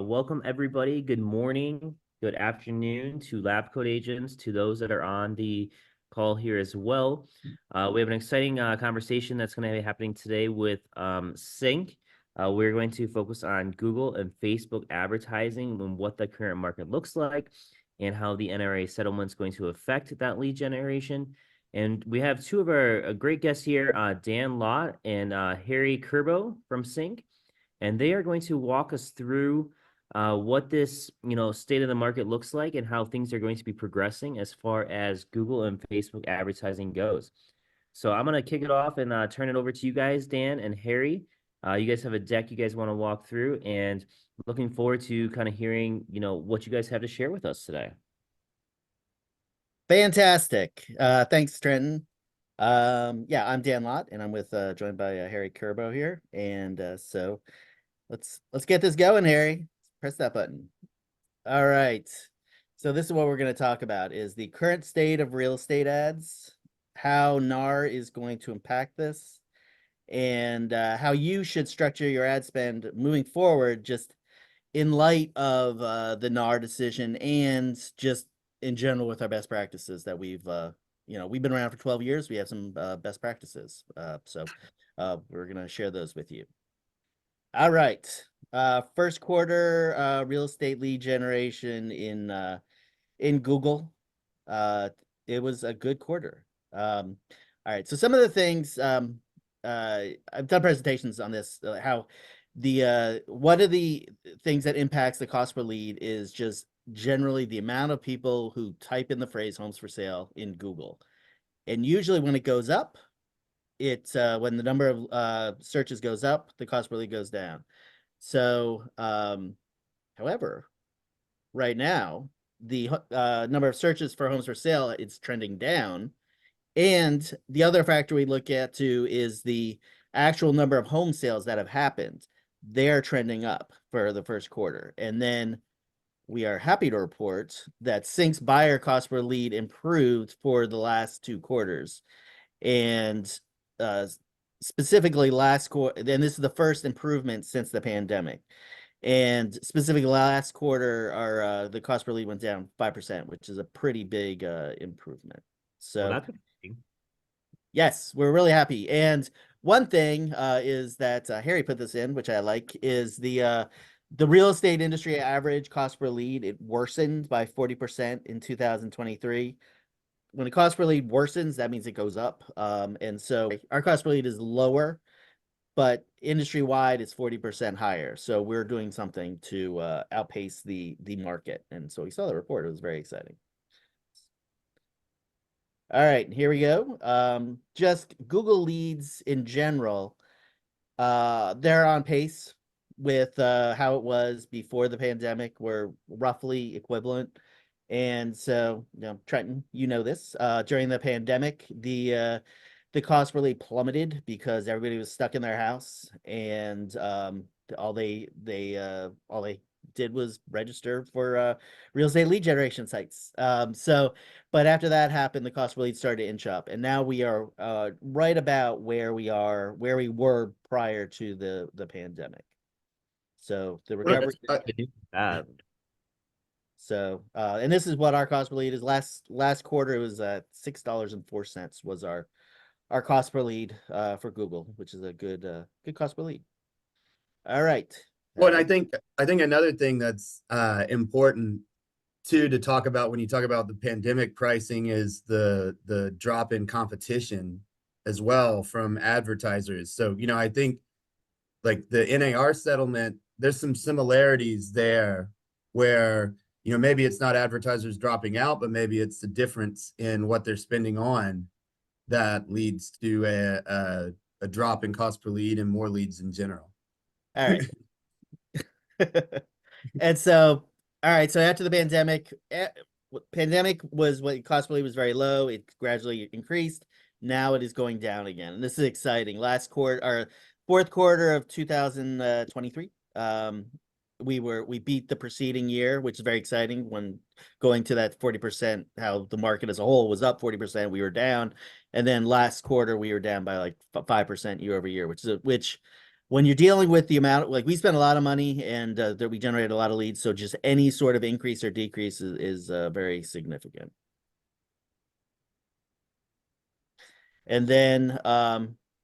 Welcome everybody. Good morning, good afternoon to lab coat agents, to those that are on the call here as well. We have an exciting conversation that's going to be happening today with CINC. We're going to focus on Google and Facebook advertising and what the current market looks like and how the NRA settlement is going to affect that lead generation. And we have two of our great guests here, Dan Lott and Harry Kerbo from CINC, and they are going to walk us through what this state of the market looks like and how things are going to be progressing as far as Google and Facebook advertising goes. So I'm going to kick it off and turn it over to you guys, Dan and Harry. You guys have a deck you guys want to walk through, and looking forward to kind of hearing what you guys have to share with us today. Fantastic. Thanks, Trenton. Yeah, I'm Dan Lott, and I'm with joined by Harry Kerbo here. And so let's get this going, Harry. Press that button. All right. So this is what we're going to talk about: is the current state of real estate ads, how NAR is going to impact this, and how you should structure your ad spend moving forward, just in light of the NAR decision, and just in general with our best practices that we've been around for 12 years. We have some best practices. So we're going to share those with you. All right. First quarter real estate lead generation in Google. It was a good quarter. All right. So some of the things I've done presentations on this, how one of the things that impacts the cost per lead is just generally the amount of people who type in the phrase homes for sale in Google. And usually when it goes up, it's when the number of searches goes up, the cost per lead goes down. So, however, right now, the number of searches for homes for sale, it's trending down. And the other factor we look at too is the actual number of home sales that have happened. They're trending up for the first quarter. And then we are happy to report that CINC's buyer cost per lead improved for the last 2 quarters. And specifically last quarter, and this is the first improvement since the pandemic. And specifically last quarter, our the cost per lead went down 5%, which is a pretty big improvement. So Well, that's interesting. Yes, we're really happy. And one thing is that Harry put this in, which I like, is the real estate industry average cost per lead. It worsened by 40% in 2023. When the cost per lead worsens, that means it goes up. And so our cost per lead is lower, but industry-wide it's 40% higher. So we're doing something to outpace the market. And so we saw the report. It was very exciting. All right, here we go. Just Google leads in general, they're on pace with how it was before the pandemic. We're roughly equivalent. And so, Trenton, you know this. During the pandemic, the cost really plummeted because everybody was stuck in their house, and all they did was register for real estate lead generation sites. But after that happened, the cost per lead started to inch up, and now we are right about where we were prior to the pandemic. So the recovery. So and this is what our cost per lead is. Last quarter it was $6.04 was our cost per lead for Google, which is a good cost per lead. All right. Well, I think another thing that's important too to talk about when you talk about the pandemic pricing is the drop in competition as well from advertisers. So, I think like the NAR settlement, there's some similarities there where, maybe it's not advertisers dropping out, but maybe it's the difference in what they're spending on that leads to a drop in cost per lead and more leads in general. All right. And so, all right. So after the pandemic was what cost per lead was very low. It gradually increased. Now it is going down again. And this is exciting. Fourth quarter of 2023. We beat the preceding year, which is very exciting. When going to that 40%, how the market as a whole was up 40%, we were down. And then last quarter we were down by like 5% year over year, which when you're dealing with the amount, like we spend a lot of money and that we generate a lot of leads, so just any sort of increase or decrease is very significant. And then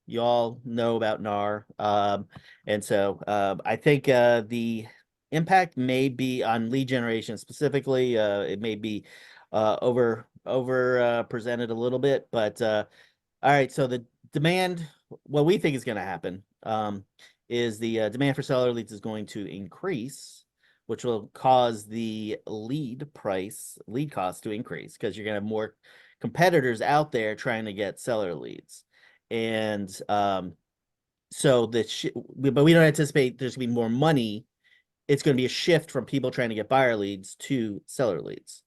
you all know about NAR. And so I think the impact may be on lead generation specifically. It may be over presented a little bit, but all right. So the demand, what we think is going to happen is the demand for seller leads is going to increase, which will cause the lead cost to increase because you're going to have more competitors out there trying to get seller leads. And so but we don't anticipate there's going to be more money. It's going to be a shift from people trying to get buyer leads to seller leads.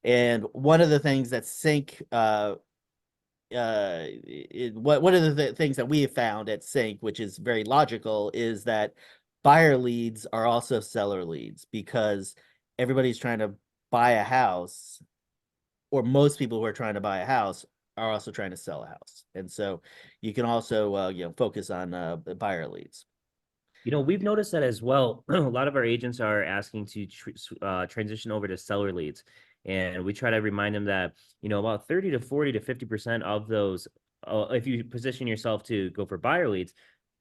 And one of the things that CINC one of the things that we have found at CINC, which is very logical, is that buyer leads are also seller leads because everybody's trying to buy a house, or most people who are trying to buy a house are also trying to sell a house. And so you can also focus on buyer leads. We've noticed that as well. A lot of our agents are asking to transition over to seller leads. And we try to remind them that, about 30 to 40 to 50% of those, if you position yourself to go for buyer leads,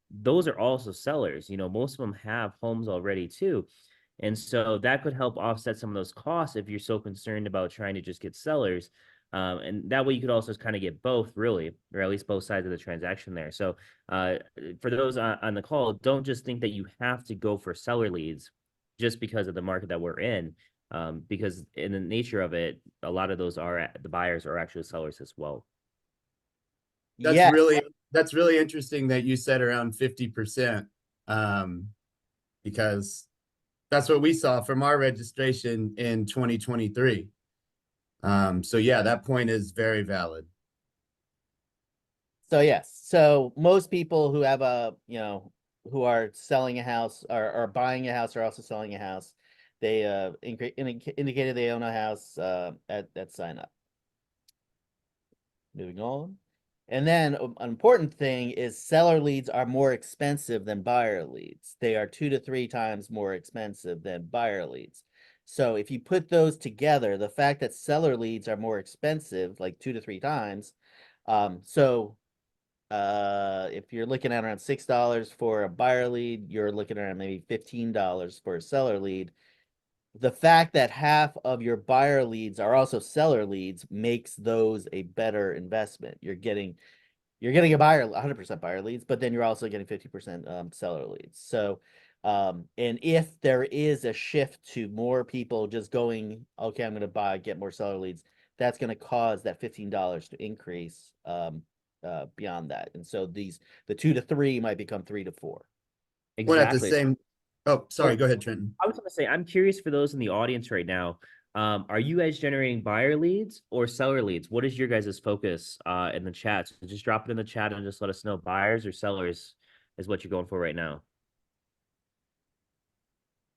those are also sellers. Most of them have homes already too. And so that could help offset some of those costs if you're so concerned about trying to just get sellers. And that way you could also kind of get both, really, or at least both sides of the transaction there. So for those on the call, don't just think that you have to go for seller leads just because of the market that we're in. Because in the nature of it, a lot of those the buyers are actually sellers as well. That's really interesting that you said around 50%, because that's what we saw from our registration in 2023. So yeah, that point is very valid. So yes, so most people who have who are selling a house or buying a house or also selling a house, they indicated they own a house at sign up. Moving on. And then an important thing is seller leads are more expensive than buyer leads. They are 2 to 3 times more expensive than buyer leads. So if you put those together, the fact that seller leads are more expensive, like 2 to 3 times, if you're looking at around $6 for a buyer lead, you're looking at maybe $15 for a seller lead. The fact that half of your buyer leads are also seller leads makes those a better investment. You're getting a buyer 100% buyer leads, but then you're also getting 50% seller leads. So and if there is a shift to more people just going, okay, I'm going to get more seller leads, that's going to cause that $15 to increase beyond that. And so the 2 to 3 might become 3 to 4. When at the Exactly. same, oh, sorry, go ahead, Trenton. I was going to say, I'm curious for those in the audience right now. Are you guys generating buyer leads or seller leads? What is your guys' focus in the chat? So just drop it in the chat and just let us know. Buyers or sellers is what you're going for right now.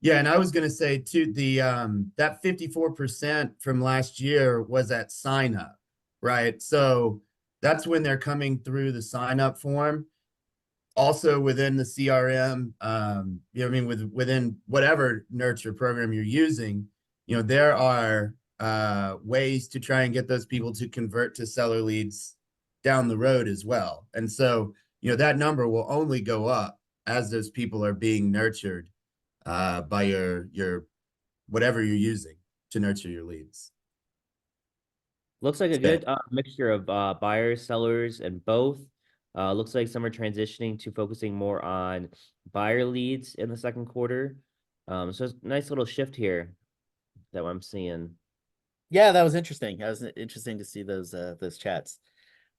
Yeah, and I was going to say too, that 54% from last year was at sign up, right? So that's when they're coming through the sign up form. Also within the CRM, within whatever nurture program you're using, there are ways to try and get those people to convert to seller leads down the road as well. And so, that number will only go up as those people are being nurtured by your whatever you're using to nurture your leads. Looks like a good mixture of buyers, sellers, and both. Looks like some are transitioning to focusing more on buyer leads in the second quarter. So it's a nice little shift here that I'm seeing. Yeah, that was interesting. That was interesting to see those chats.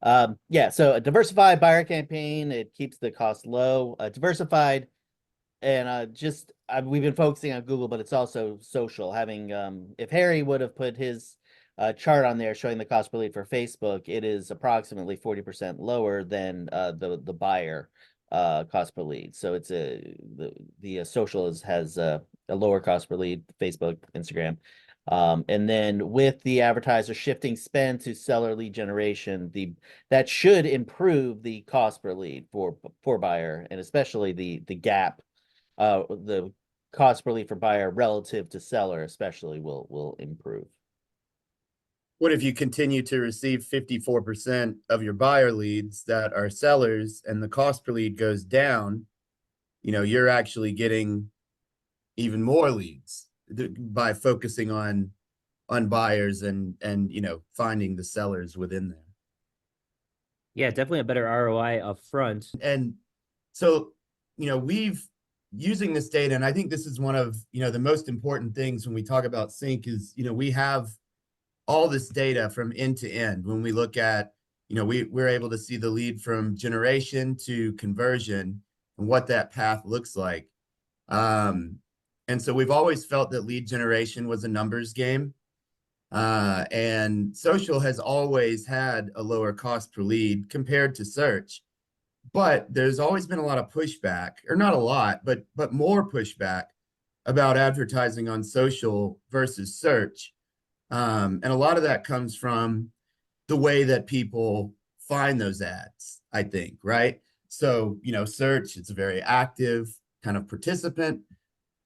Yeah, so a diversified buyer campaign, it keeps the cost low. Diversified, and we've been focusing on Google, but it's also social. Having if Harry would have put his chart on there showing the cost per lead for Facebook, it is approximately 40% lower than the buyer cost per lead. So it's the social has a lower cost per lead, Facebook, Instagram. And then with the advertiser shifting spend to seller lead generation, that should improve the cost per lead for buyer, and especially the gap, the cost per lead for buyer relative to seller especially will improve. What if you continue to receive 54% of your buyer leads that are sellers and the cost per lead goes down? You're actually getting even more leads by focusing on buyers and finding the sellers within there. Yeah, definitely a better ROI up front. And so, we've using this data, and I think this is one of, the most important things when we talk about CINC is, we have all this data from end to end. When we look at, we're able to see the lead from generation to conversion and what that path looks like. And so we've always felt that lead generation was a numbers game. And social has always had a lower cost per lead compared to search. But there's always been a lot of pushback, or not a lot, but more pushback about advertising on social versus search. And a lot of that comes from the way that people find those ads, I think, right? So, search, it's a very active kind of participant.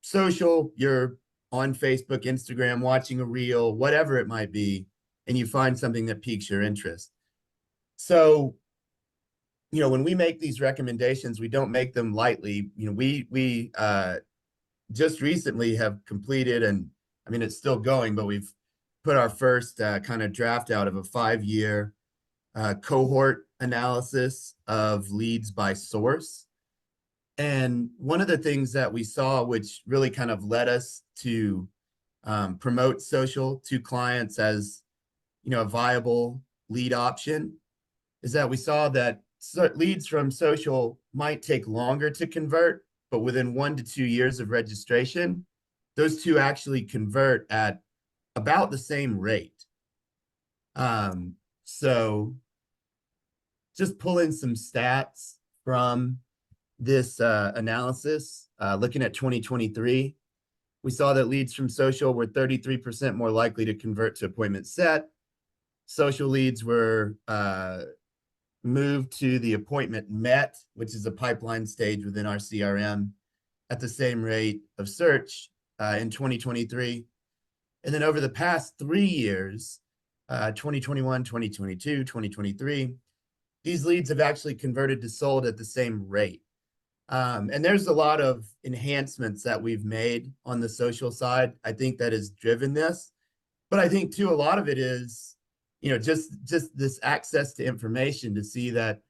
Social, you're on Facebook, Instagram, watching a reel, whatever it might be, and you find something that piques your interest. So, when we make these recommendations, we don't make them lightly. We just recently have completed, and I mean, it's still going, but we've put our first kind of draft out of a 5-year cohort analysis of leads by source. And one of the things that we saw, which really kind of led us to promote social to clients as, a viable lead option, is that we saw that leads from social might take longer to convert, but within 1 to 2 years of registration, those two actually convert at about the same rate. So just pulling some stats from this analysis, looking at 2023, we saw that leads from social were 33% more likely to convert to appointment set. Social leads were moved to the appointment met, which is a pipeline stage within our CRM, at the same rate of search in 2023. And then over the past 3 years, 2021, 2022, 2023, these leads have actually converted to sold at the same rate. And there's a lot of enhancements that we've made on the social side, I think, that has driven this. But I think, too, a lot of it is, just this access to information to see that,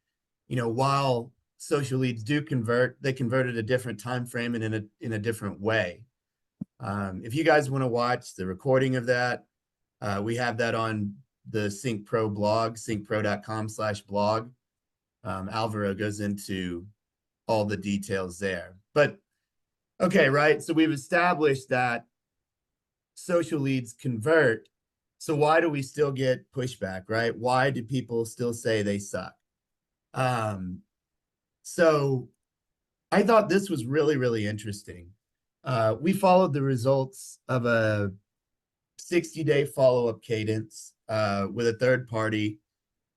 while social leads do convert, they convert at a different time frame and in a different way. If you guys want to watch the recording of that, we have that on the CINC Pro blog, cincpro.com/blog. Alvaro goes into all the details there. But okay, right? So we've established that social leads convert. So why do we still get pushback, right? Why do people still say they suck? So I thought this was really, really interesting. We followed the results of a 60-day follow-up cadence with a third party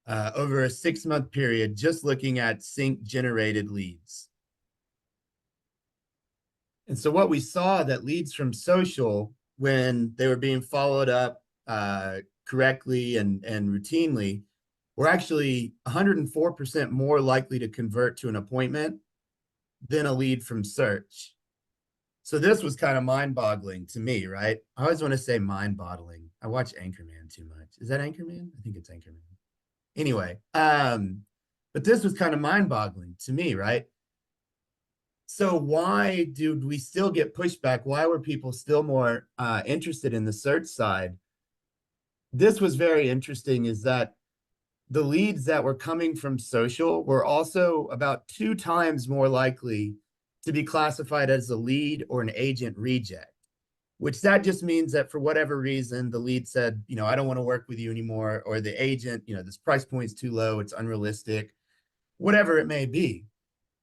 over a 6-month period, just looking at CINC generated leads. And so what we saw, that leads from social, when they were being followed up correctly and routinely, were actually 104% more likely to convert to an appointment than a lead from search. So this was kind of mind-boggling to me, right? I always want to say mind-boggling. I watch Anchorman too much. Is that Anchorman? I think it's Anchorman. Anyway, but this was kind of mind-boggling to me, right? So why do we still get pushback? Why were people still more interested in the search side? This was very interesting, is that the leads that were coming from social were also about 2 times more likely to be classified as a lead or an agent reject, which that just means that for whatever reason, the lead said, I don't want to work with you anymore, or the agent, this price point's too low, it's unrealistic, whatever it may be.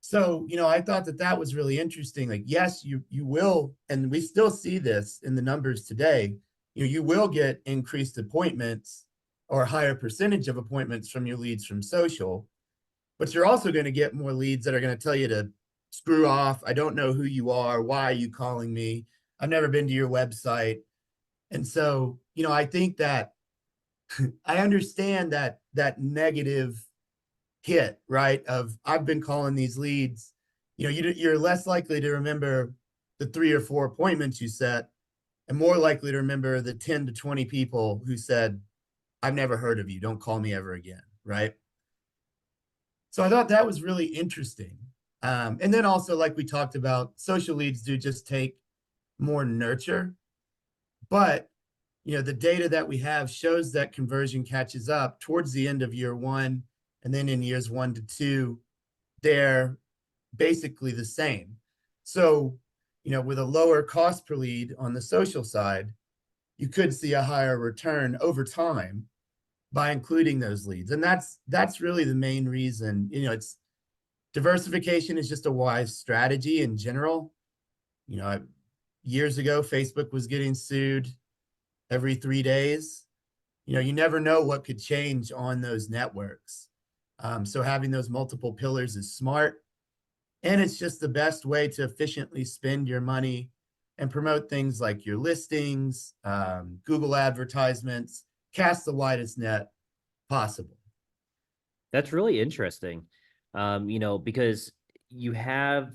So, I thought that was really interesting. Like, yes, you will, and we still see this in the numbers today. you will get increased appointments or a higher percentage of appointments from your leads from social, but you're also going to get more leads that are going to tell you to screw off. I don't know who you are. Why are you calling me? I've never been to your website. And so, I think that I understand that negative hit, right? Of I've been calling these leads. You're less likely to remember the 3 or 4 appointments you set, and more likely to remember the 10 to 20 people who said, I've never heard of you. Don't call me ever again, right? So I thought that was really interesting. And then also, like we talked about, social leads do just take more nurture, but the data that we have shows that conversion catches up towards the end of year 1, and then in years 1 to 2, they're basically the same. So, with a lower cost per lead on the social side, you could see a higher return over time by including those leads. And that's really the main reason. It's diversification is just a wise strategy in general. Years ago, Facebook was getting sued every 3 days. You never know what could change on those networks. So having those multiple pillars is smart. And it's just the best way to efficiently spend your money and promote things like your listings, Google advertisements, cast the widest net possible. That's really interesting. Because you have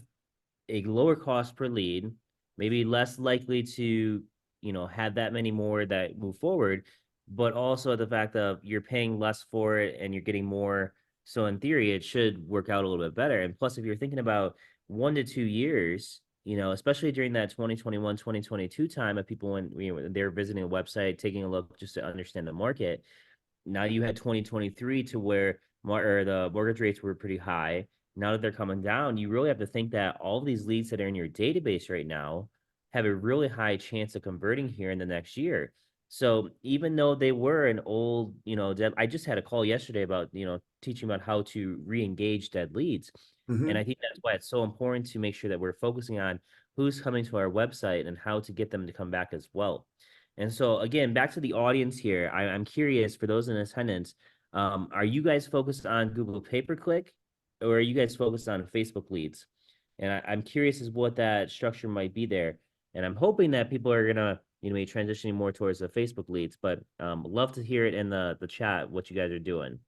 a lower cost per lead, maybe less likely to, have that many more that move forward, but also the fact of you're paying less for it and you're getting more. So in theory, it should work out a little bit better. And plus, if you're thinking about 1 to 2 years, especially during that 2021, 2022 time of people when they're visiting a website, taking a look just to understand the market. Now you had 2023 to where the mortgage rates were pretty high. Now that they're coming down, you really have to think that all of these leads that are in your database right now have a really high chance of converting here in the next year. So even though they were an old, I just had a call yesterday about, teaching about how to re-engage dead leads. And Mm-hmm. I think that's why it's so important to make sure that we're focusing on who's coming to our website and how to get them to come back as well. And so again, back to the audience here, I'm curious for those in attendance, are you guys focused on Google pay-per-click or are you guys focused on Facebook leads? And I'm curious as what that structure might be there. And I'm hoping that people are gonna, be transitioning more towards the Facebook leads, but love to hear it in the chat what you guys are doing.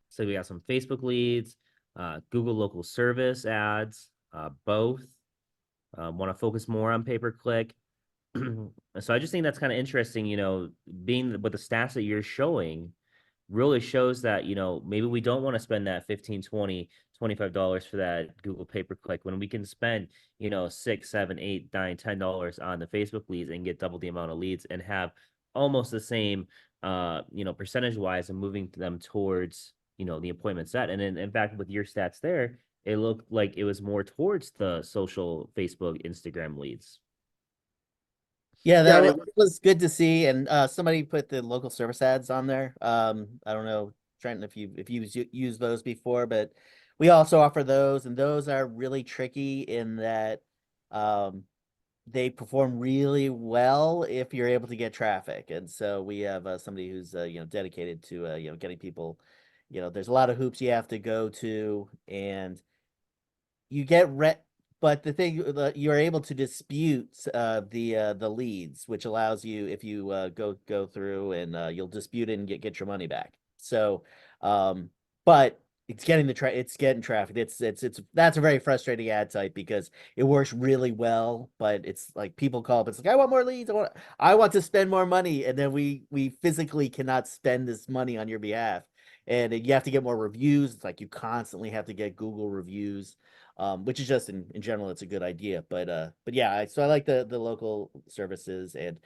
So we got some Facebook leads, Google local service ads, both. Want to focus more on pay-per-click. So I just think that's kind of interesting, being with the stats that you're showing really shows that, maybe we don't want to spend that 15, 20, $25 for that Google pay-per-click when we can spend, 6, 7, 8, 9, $10 on the Facebook leads and get double the amount of leads and have almost the same, percentage wise and moving them towards, the appointment set. And in fact, with your stats there, it looked like it was more towards the social Facebook, Instagram leads. Yeah, Yeah, I that mean, was good to see. And somebody put the local service ads on there. I don't know, Trenton, if you use those before, but we also offer those, and those are really tricky in that they perform really well if you're able to get traffic. And so we have somebody who's dedicated to getting people. There's a lot of hoops you have to go to, and you get but the thing you're able to dispute the leads, which allows you, if you go through and you'll dispute it and get your money back. So but it's getting it's getting traffic. It's that's a very frustrating ad type because it works really well, but it's like people call up, it's like, I want more leads, I want to spend more money, and then we physically cannot spend this money on your behalf. And you have to get more reviews. It's like you constantly have to get Google reviews, which is just in general, it's a good idea. But yeah, so I like the local services, and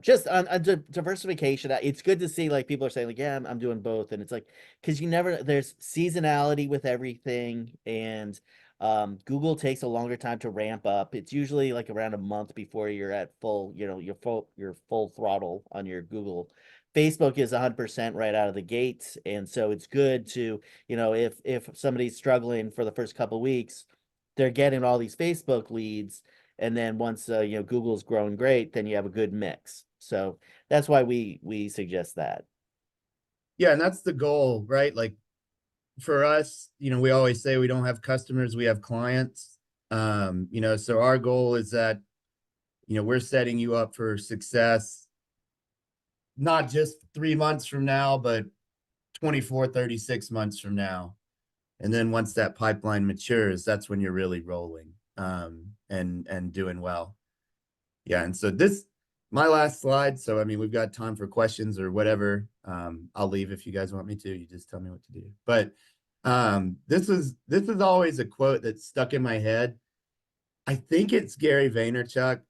just on diversification. It's good to see like people are saying like, yeah, I'm doing both, and it's like, because there's seasonality with everything, and Google takes a longer time to ramp up. It's usually like around a month before you're at full, your full throttle on your Google. Facebook is 100% right out of the gates, and so it's good to, if somebody's struggling for the first couple weeks, they're getting all these Facebook leads, And then once you know, Google's growing great, then you have a good mix. So that's why we suggest that. Yeah, and that's the goal, right? Like for us, you know, we always say we don't have customers, we have clients. You know, so our goal is that, you know, we're setting you up for success, not just 3 months from now, but 24, 36 months from now. And then once that pipeline matures, that's when you're really rolling, and doing well. Yeah, and so this, my last slide. So I mean, we've got time for questions or whatever. I'll leave if you guys want me to. You just tell me what to do. But this is always a quote that's stuck in my head. I think it's Gary Vaynerchuk.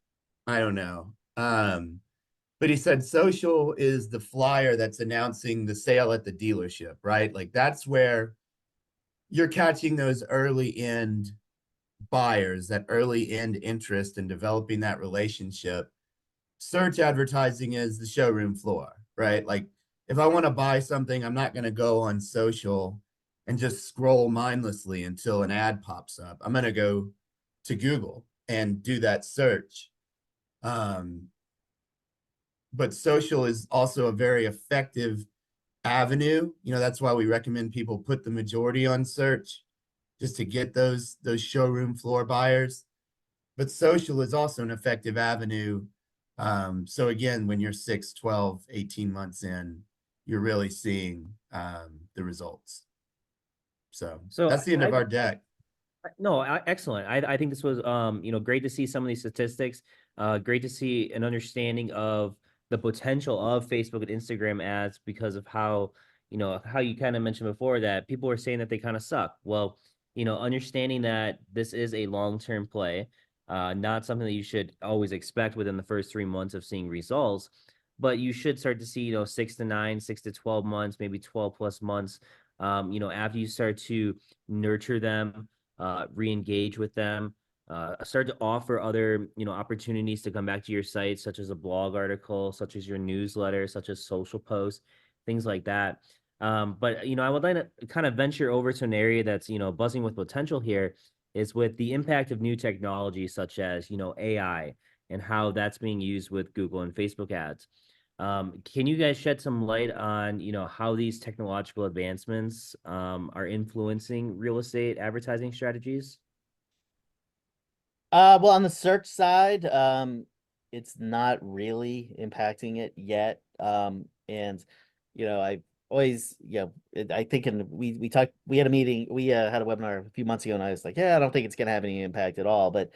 I don't know. But he said social is the flyer that's announcing the sale at the dealership, right? Like that's where you're catching those early end buyers, that early end interest in developing that relationship. Search advertising is the showroom floor, right? Like if I want to buy something, I'm not going to go on social and just scroll mindlessly until an ad pops up. I'm going to go to Google and do that search. But social is also a very effective avenue. You know, that's why we recommend people put the majority on search just to get those showroom floor buyers. But social is also an effective avenue. So again, when you're 6, 12, 18 months in, you're really seeing the results. So So that's the end I, of our deck. No, excellent. I think this was great to see some of these statistics. Great to see an understanding of the potential of Facebook and Instagram ads because of how, how you kind of mentioned before that people were saying that they kind of suck. Well, understanding that this is a long-term play, not something that you should always expect within the first 3 months of seeing results, but you should start to see, 6 to 9, 6 to 12 months, maybe 12 plus months, after you start to nurture them, re-engage with them, start to offer other, opportunities to come back to your site, such as a blog article, such as your newsletter, such as social posts, things like that. But I would like to kind of venture over to an area that's, buzzing with potential here, is with the impact of new technology such as, AI and how that's being used with Google and Facebook ads. Can you guys shed some light on, how these technological advancements are influencing real estate advertising strategies? Well, on the search side, it's not really impacting it yet. And I always, I think, and we talked, we had a meeting, we had a webinar a few months ago, and I was like, yeah, I don't think it's gonna have any impact at all. But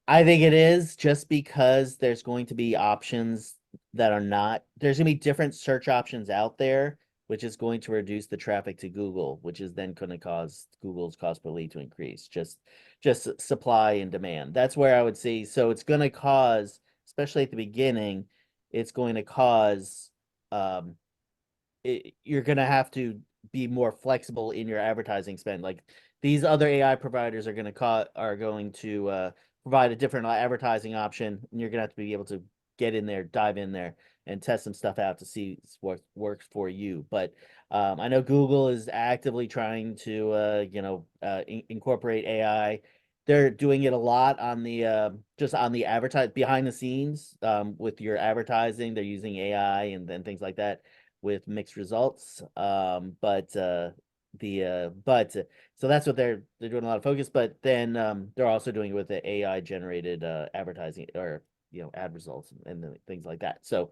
I think it is, just because there's going to be options that are not, there's gonna be different search options out there, which is going to reduce the traffic to Google, which is then going to cause Google's cost per lead to increase. Just supply and demand. That's where I would see. So it's going to cause, especially at the beginning, it's going to cause um you're going to have to be more flexible in your advertising spend. Like these other AI providers are going to provide a different advertising option, and you're going to have to be able to get in there, dive in there, and test some stuff out to see what works for you. But I know Google is actively trying to incorporate AI. They're doing it a lot on the just on the advertise behind the scenes with your advertising. They're using AI and then things like that with mixed results. But so that's what they're doing, a lot of focus. But then they're also doing it with the AI generated advertising, or ad results and things like that. So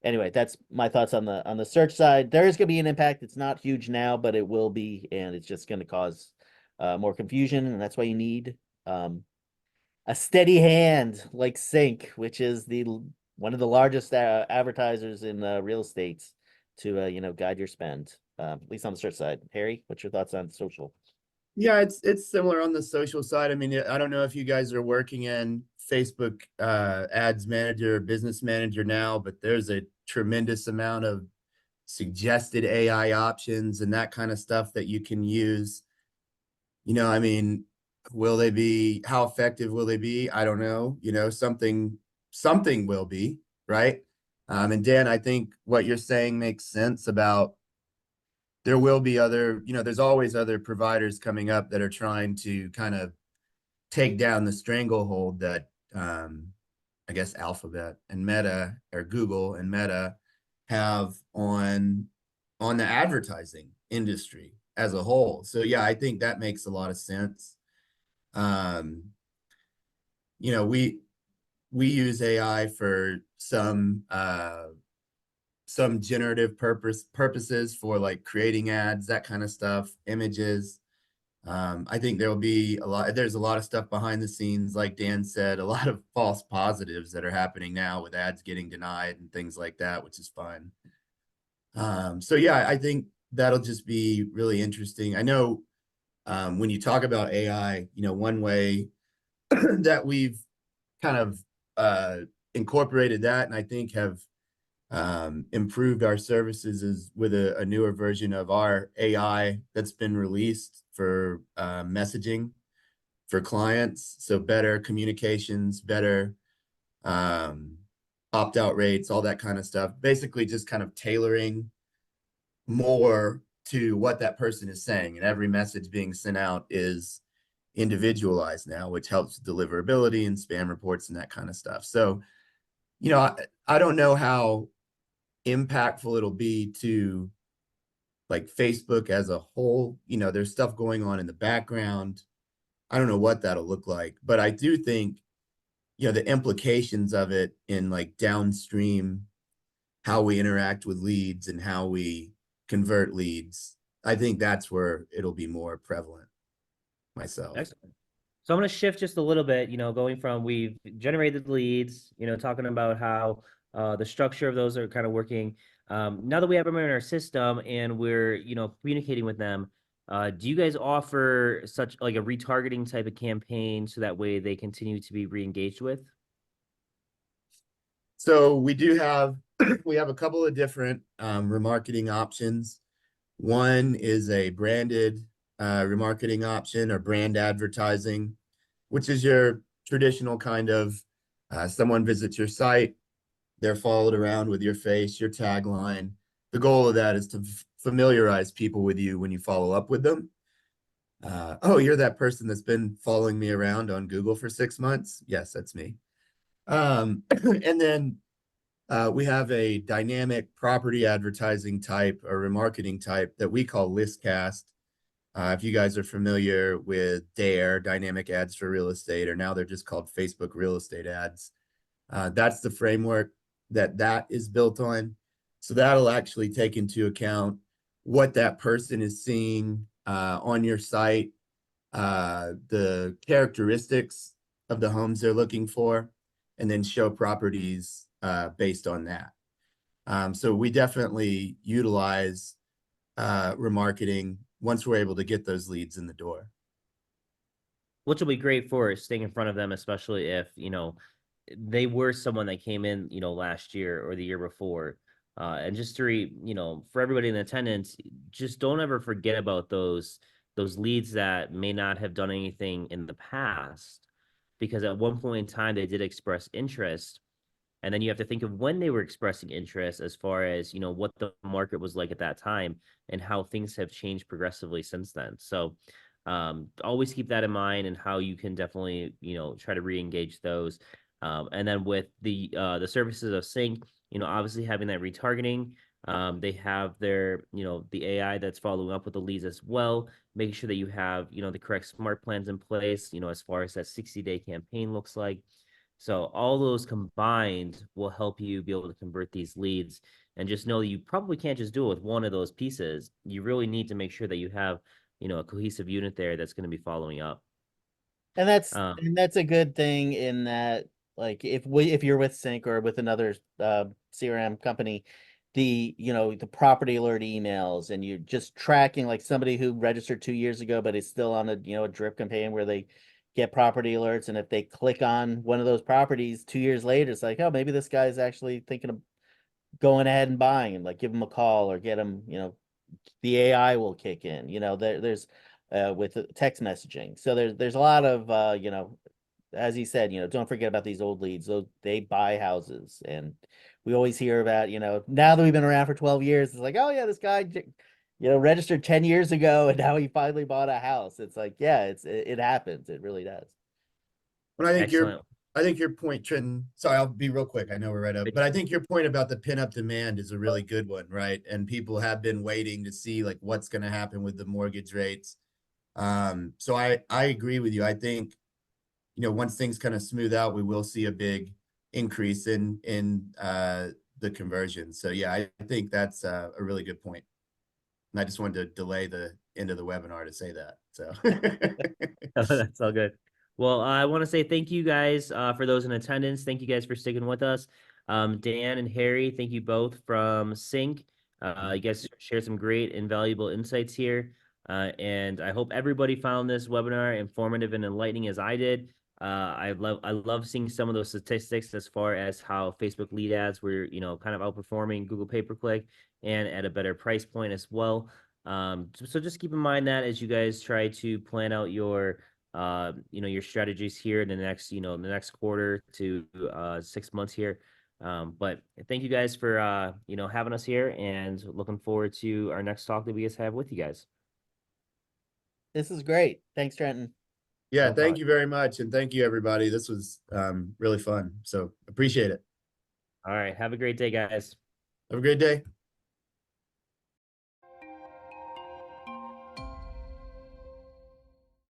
anyway, that's my thoughts on the search side. There is going to be an impact. It's not huge now, but it will be, and it's just going to cause more confusion, and that's why you need a steady hand like CINC, which is the one of the largest advertisers in real estate, to guide your spend, at least on the search side. Harry, what's your thoughts on social? Yeah, it's similar on the social side. I mean, I don't know if you guys are working in Facebook ads manager, business manager now, but there's a tremendous amount of suggested AI options and that kind of stuff that you can use. I mean, how effective will they be? I don't know. Something will be, right? And Dan, I think what you're saying makes sense about there will be there's always other providers coming up that are trying to kind of take down the stranglehold that I guess Alphabet and Meta, or Google and Meta, have on the advertising industry as a whole. So yeah, I think that makes a lot of sense. Um, you know, we use AI for some generative purposes for like creating ads, that kind of stuff, images. I think there's a lot of stuff behind the scenes, like Dan said, a lot of false positives that are happening now with ads getting denied and things like that, which is fun. So yeah, I think that'll just be really interesting. I know when you talk about AI, you know, one way that we've kind of incorporated that, and I think have improved our services, is with a newer version of our AI that's been released for messaging for clients. So better communications, better opt-out rates, all that kind of stuff. Basically just kind of tailoring more to what that person is saying. And every message being sent out is individualized now, which helps deliverability and spam reports and that kind of stuff. So, you know, I don't know how impactful it'll be to like Facebook as a whole. You know, there's stuff going on in the background. I don't know what that'll look like, but I do think, you know, the implications of it in like downstream, how we interact with leads and how we convert leads, I think that's where it'll be more prevalent myself. Excellent. So I'm going to shift just a little bit, going from we've generated leads, talking about how the structure of those are kind of working. Now that we have them in our system and we're, communicating with them, do you guys offer such like a retargeting type of campaign so that way they continue to be re-engaged with? So we do have we have a couple of different remarketing options. One is a branded remarketing option, or brand advertising, which is your traditional kind of someone visits your site, they're followed around with your face, your tagline. The goal of that is to familiarize people with you when you follow up with them. Oh, you're that person that's been following me around on Google for 6 months? Yes, that's me. And then we have a dynamic property advertising type or remarketing type that we call Listcast. If you guys are familiar with DARE, dynamic ads for real estate, or now they're just called Facebook real estate ads, that's the framework that is built on. So that'll actually take into account what that person is seeing on your site, the characteristics of the homes they're looking for, and then show properties based on that. So we definitely utilize remarketing once we're able to get those leads in the door. Which will be great for staying in front of them, especially if, they were someone that came in, last year or the year before. And just to, for everybody in attendance, just don't ever forget about those leads that may not have done anything in the past, because at one point in time they did express interest. And then you have to think of when they were expressing interest as far as, what the market was like at that time and how things have changed progressively since then. So always keep that in mind, and how you can definitely, try to re-engage those. And then with the services of CINC, obviously having that retargeting, they have their, the AI that's following up with the leads as well, making sure that you have, the correct smart plans in place, as far as that 60-day campaign looks like. So all those combined will help you be able to convert these leads. And just know that you probably can't just do it with one of those pieces. You really need to make sure that you have, a cohesive unit there that's going to be following up. And that's a good thing, in that, like, if you're with CINC or with another CRM company, the property alert emails, and you're just tracking like somebody who registered 2 years ago but is still on a drip campaign where they get property alerts, and if they click on one of those properties 2 years later, it's like, oh, maybe this guy's actually thinking of going ahead and buying, and like give him a call or get him, the AI will kick in. There's with text messaging. So there's a lot of as he said, don't forget about these old leads. They buy houses, and we always hear about, now that we've been around for 12 years, it's like, oh yeah, this guy registered 10 years ago and now he finally bought a house. It's like, yeah, it happens. It really does. But I think Excellent. I think your point, Trenton, sorry, I'll be real quick. I know we're right up, but I think your point about the pin-up demand is a really good one, right? And people have been waiting to see like what's going to happen with the mortgage rates. So I agree with you. I think, you know, once things kind of smooth out, we will see a big increase in the conversion. So yeah, I think that's a really good point. And I just wanted to delay the end of the webinar to say that. So That's all good. Well, I want to say thank you guys for those in attendance. Thank you guys for sticking with us. Dan and Harry, thank you both from CINC. You guys shared some great and valuable insights here. And I hope everybody found this webinar informative and enlightening as I did. I love seeing some of those statistics as far as how Facebook lead ads were, you know, kind of outperforming Google pay-per-click and at a better price point as well. So just keep in mind that as you guys try to plan out your you know, your strategies here in the next, you know, the next quarter to 6 months here. But thank you guys for you know, having us here and looking forward to our next talk that we guys have with you guys. This is great. Thanks, Trenton. yeah, No thank problem. you very much. And thank you, everybody. This was really fun. So appreciate it. All right, have a great day, guys. Have a great day.